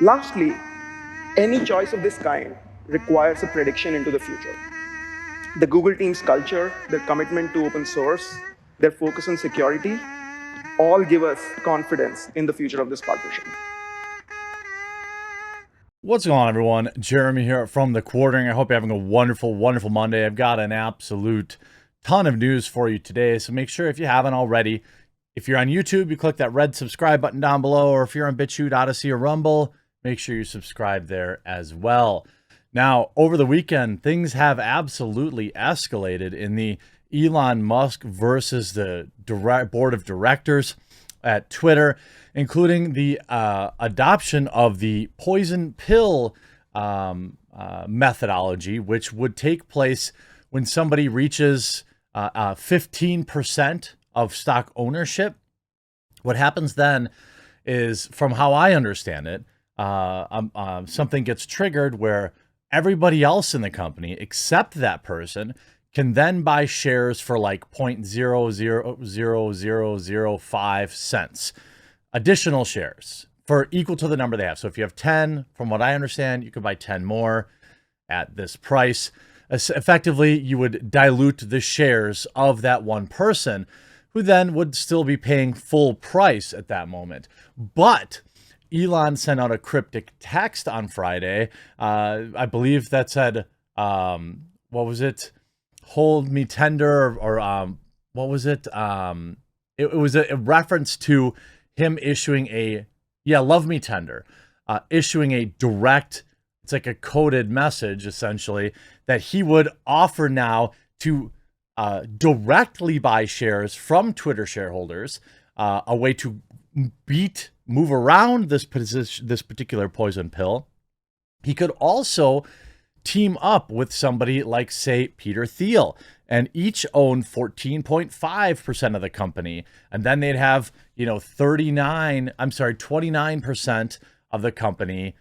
Lastly, any choice of this kind requires a prediction into the future. The Google team's culture, their commitment to open source, their focus on security, all give us confidence in the future of this partnership. What's going on, everyone? Jeremy here from The Quartering. I hope you're having a wonderful, wonderful Monday. I've got an absolute ton of news for you today, so make sure if you haven't already, if you're on YouTube, you click that red subscribe button down below, or if you're on BitChute, Odyssey, or Rumble, make sure you subscribe there as well. Now, over the weekend, things have absolutely escalated in the Elon Musk versus the board of directors at Twitter, including the adoption of the poison pill methodology, which would take place when somebody reaches 15% of stock ownership. What happens then is, from how I understand it, something gets triggered where everybody else in the company, except that person, can then buy shares for like 0.000005 cents. Additional shares for equal to the number they have. So if you have 10, from what I understand, you could buy 10 more at this price. Effectively, you would dilute the shares of that one person, who then would still be paying full price at that moment. But Elon sent out a cryptic text on Friday. I believe that said, what was it? Hold me tender, or what was it? It was a reference to him issuing love me tender, issuing a direct, it's like a coded message essentially, that he would offer now to directly buy shares from Twitter shareholders, a way to move around this particular poison pill. He could also team up with somebody like, say, Peter Thiel, and each own 14.5% of the company. And then they'd have, 29% of the company.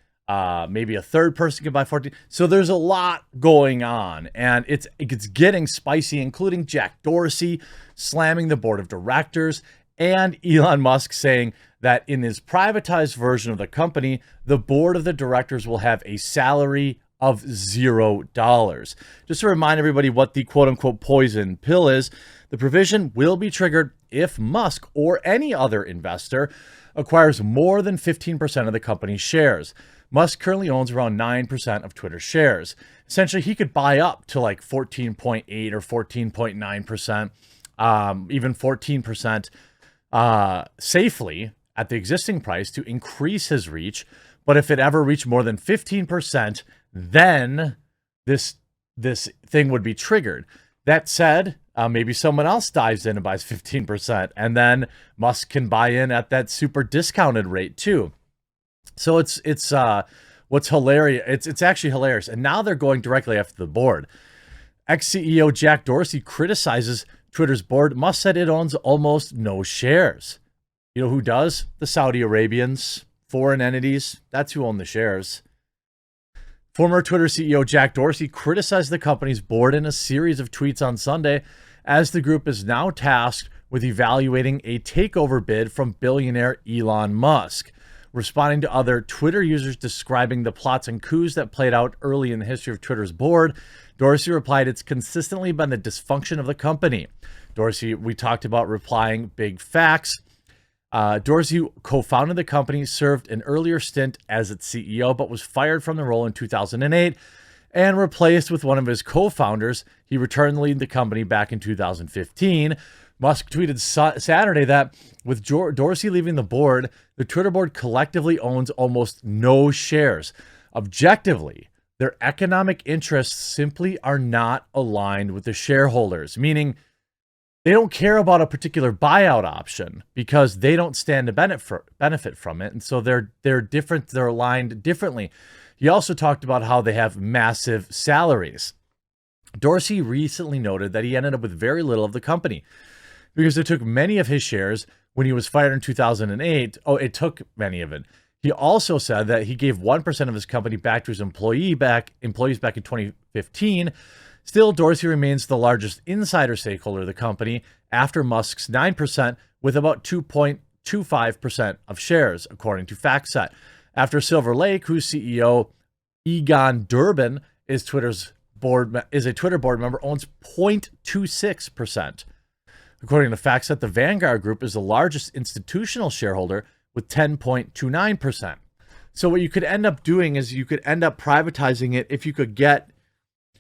Maybe a third person could buy 14. So there's a lot going on, and it's getting spicy, including Jack Dorsey slamming the board of directors, and Elon Musk saying that in his privatized version of the company, the board of the directors will have a salary of $0. Just to remind everybody what the quote-unquote poison pill is, the provision will be triggered if Musk or any other investor acquires more than 15% of the company's shares. Musk currently owns around 9% of Twitter's shares. Essentially, he could buy up to like 14.8 or 14.9%, even 14% safely at the existing price to increase his reach. But if it ever reached more than 15%, then this thing would be triggered. That said, maybe someone else dives in and buys 15%, and then Musk can buy in at that super discounted rate too. So it's what's hilarious. It's actually hilarious. And now they're going directly after the board. Ex-CEO Jack Dorsey criticizes Twitter's board. Musk said it owns almost no shares. You know who does? The Saudi Arabians, foreign entities. That's who own the shares. Former Twitter CEO Jack Dorsey criticized the company's board in a series of tweets on Sunday, as the group is now tasked with evaluating a takeover bid from billionaire Elon Musk. Responding to other Twitter users describing the plots and coups that played out early in the history of Twitter's board, Dorsey replied, "It's consistently been the dysfunction of the company." Dorsey, we talked about replying big facts. Dorsey, who co-founded the company, served an earlier stint as its CEO, but was fired from the role in 2008 and replaced with one of his co-founders. He returned to lead the company back in 2015. Musk tweeted Saturday that with Dorsey leaving the board, the Twitter board collectively owns almost no shares. Objectively, their economic interests simply are not aligned with the shareholders, meaning they don't care about a particular buyout option because they don't stand to benefit from it. And so they're different. They're aligned differently. He also talked about how they have massive salaries. Dorsey recently noted that he ended up with very little of the company because it took many of his shares when he was fired in 2008. Oh, it took many of it. He also said that he gave 1% of his company back to his employees back in 2015. Still, Dorsey remains the largest insider stakeholder of the company after Musk's 9%, with about 2.25% of shares, according to FactSet. after Silver Lake, whose CEO Egon Durbin is a Twitter board member, owns 0.26%. According to FactSet, the Vanguard Group is the largest institutional shareholder with 10.29%. So what you could end up doing is you could end up privatizing it if you could get,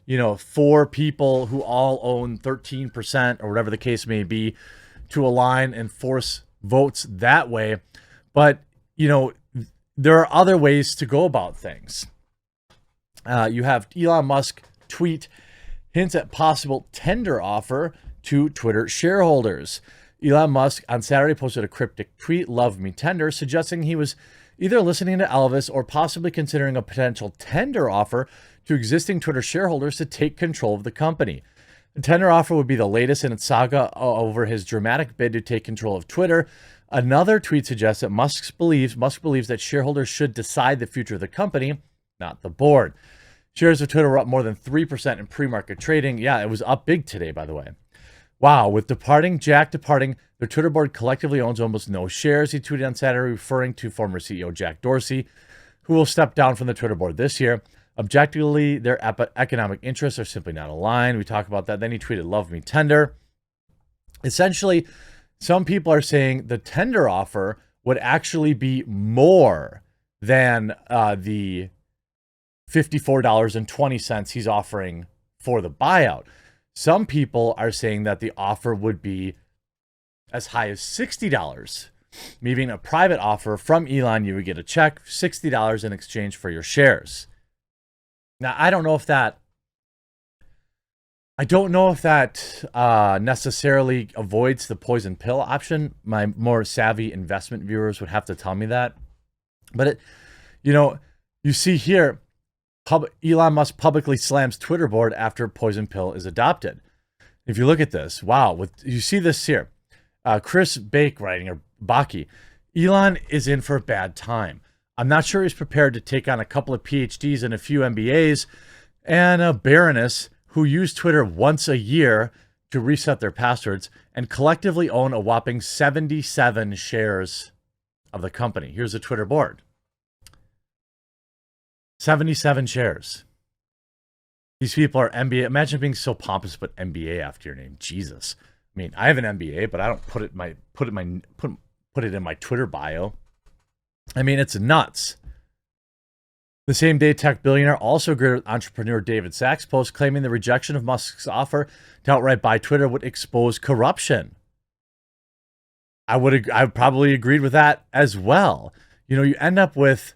4 people who all own 13% or whatever the case may be to align and force votes that way. But, there are other ways to go about things. You have Elon Musk tweet hints at possible tender offer to Twitter shareholders. Elon Musk on Saturday posted a cryptic tweet, "Love me tender," suggesting he was either listening to Elvis or possibly considering a potential tender offer to existing Twitter shareholders to take control of the company. The tender offer would be the latest in its saga over his dramatic bid to take control of Twitter. Another tweet suggests that Musk believes that shareholders should decide the future of the company, not the board. Shares of Twitter were up more than 3% in pre-market trading. Yeah, it was up big today, by the way. Wow, with Jack departing, the Twitter board collectively owns almost no shares, he tweeted on Saturday, referring to former CEO Jack Dorsey, who will step down from the Twitter board this year. Objectively, their economic interests are simply not aligned. We talk about that. Then he tweeted, "Love me tender." Essentially, some people are saying the tender offer would actually be more than the $54.20 he's offering for the buyout. Some people are saying that the offer would be as high as $60. Meaning a private offer from Elon, you would get a check, $60 in exchange for your shares. Now, I don't know if that necessarily avoids the poison pill option. My more savvy investment viewers would have to tell me that. But you see here, Elon Musk publicly slams Twitter board after poison pill is adopted. If you look at this, wow, you see this here. Chris Bake writing, or Baki, Elon is in for a bad time. I'm not sure he's prepared to take on a couple of PhDs and a few MBAs and a baroness who use Twitter once a year to reset their passwords and collectively own a whopping 77 shares of the company. Here's the Twitter board. 77 shares. These people are MBA. Imagine being so pompous, but MBA after your name. Jesus. I mean, I have an MBA, but I don't put it in my Twitter bio. I mean, it's nuts. The same day, tech billionaire also agreed with entrepreneur David Sachs' post, claiming the rejection of Musk's offer to outright buy Twitter would expose corruption. I probably agreed with that as well. You end up with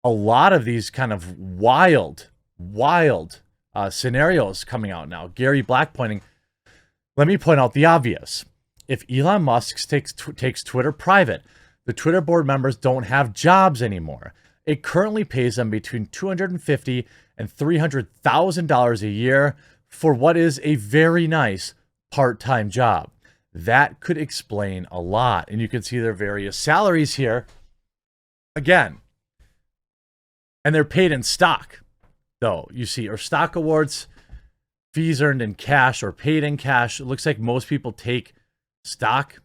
a lot of these kind of wild scenarios coming out now. Gary Black let me point out the obvious. If Elon Musk takes Twitter private, the Twitter board members don't have jobs anymore. It currently pays them between $250,000 and $300,000 a year for what is a very nice part-time job. That could explain a lot. And you can see their various salaries here. Again, and they're paid in stock, though, you see, or stock awards, fees earned in cash or paid in cash. It looks like most people take stock,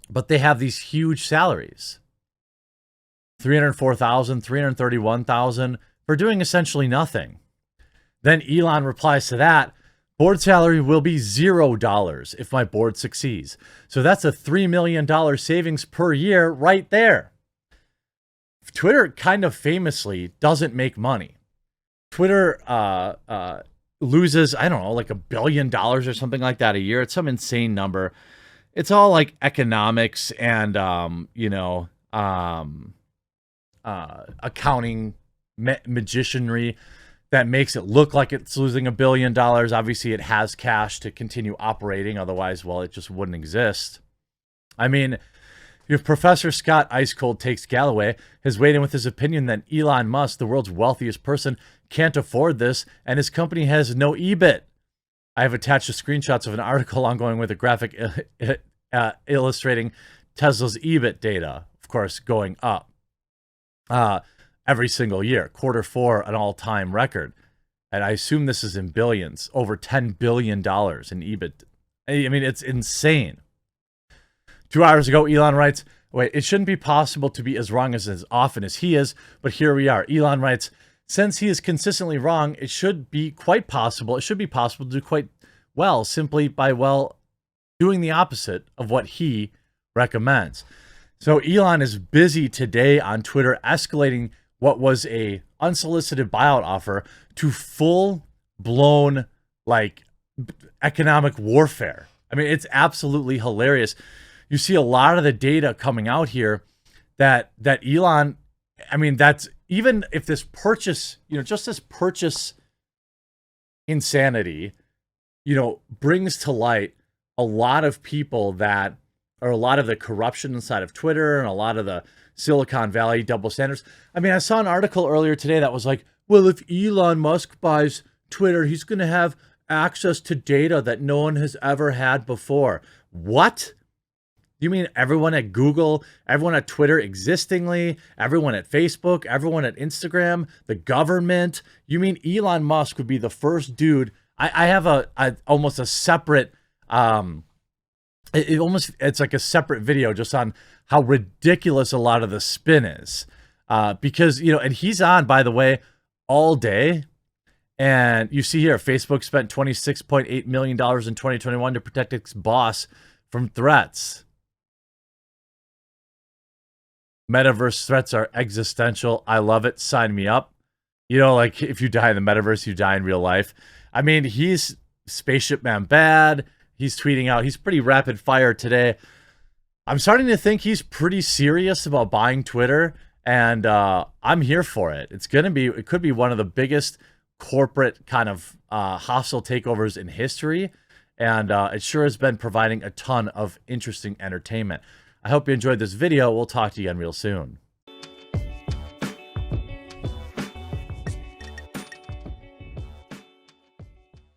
but they have these huge salaries. $304,000, $331,000 for doing essentially nothing. Then Elon replies to that, board salary will be $0 if my board succeeds. So that's a $3 million savings per year right there. Twitter kind of famously doesn't make money. Twitter loses, I don't know, like $1 billion or something like that a year. It's some insane number. It's all like economics and, accounting magicianry that makes it look like it's losing $1 billion. Obviously, it has cash to continue operating. Otherwise, well, it just wouldn't exist. I mean, if Professor Scott Ice Cold Takes Galloway has weighed in with his opinion that Elon Musk, the world's wealthiest person, can't afford this, and his company has no EBIT. I have attached the screenshots of an article ongoing with a graphic illustrating Tesla's EBIT data, of course, going up every single year. Q4, an all-time record. And I assume this is in billions, over $10 billion in EBIT. I mean, it's insane. 2 hours ago, Elon writes, Wait, it shouldn't be possible to be as wrong as often as he is, but here we are. Elon writes, since he is consistently wrong, it should be quite possible. It should be possible to do quite well simply by, well, doing the opposite of what he recommends. So Elon is busy today on Twitter escalating what was a unsolicited buyout offer to full-blown, like, economic warfare. I mean, it's absolutely hilarious. You see a lot of the data coming out here that Elon, I mean, that's even if this purchase, just this purchase insanity, brings to light a lot of people that are a lot of the corruption inside of Twitter and a lot of the Silicon Valley double standards. I mean, I saw an article earlier today that was like, well, if Elon Musk buys Twitter, he's going to have access to data that no one has ever had before. What? You mean everyone at Google, everyone at Twitter existingly, everyone at Facebook, everyone at Instagram, the government? You mean Elon Musk would be the first dude? I have almost a separate, it's like a separate video just on how ridiculous a lot of the spin is. Because, and he's on, by the way, all day. And you see here, Facebook spent $26.8 million in 2021 to protect its boss from threats. Metaverse threats are existential. I love it. Sign me up. Like if you die in the metaverse, you die in real life. I mean, he's Spaceship Man bad. He's tweeting out. He's pretty rapid fire today. I'm starting to think he's pretty serious about buying Twitter, and I'm here for it. It could be one of the biggest corporate kind of hostile takeovers in history, and it sure has been providing a ton of interesting entertainment. I hope you enjoyed this video. We'll talk to you again real soon.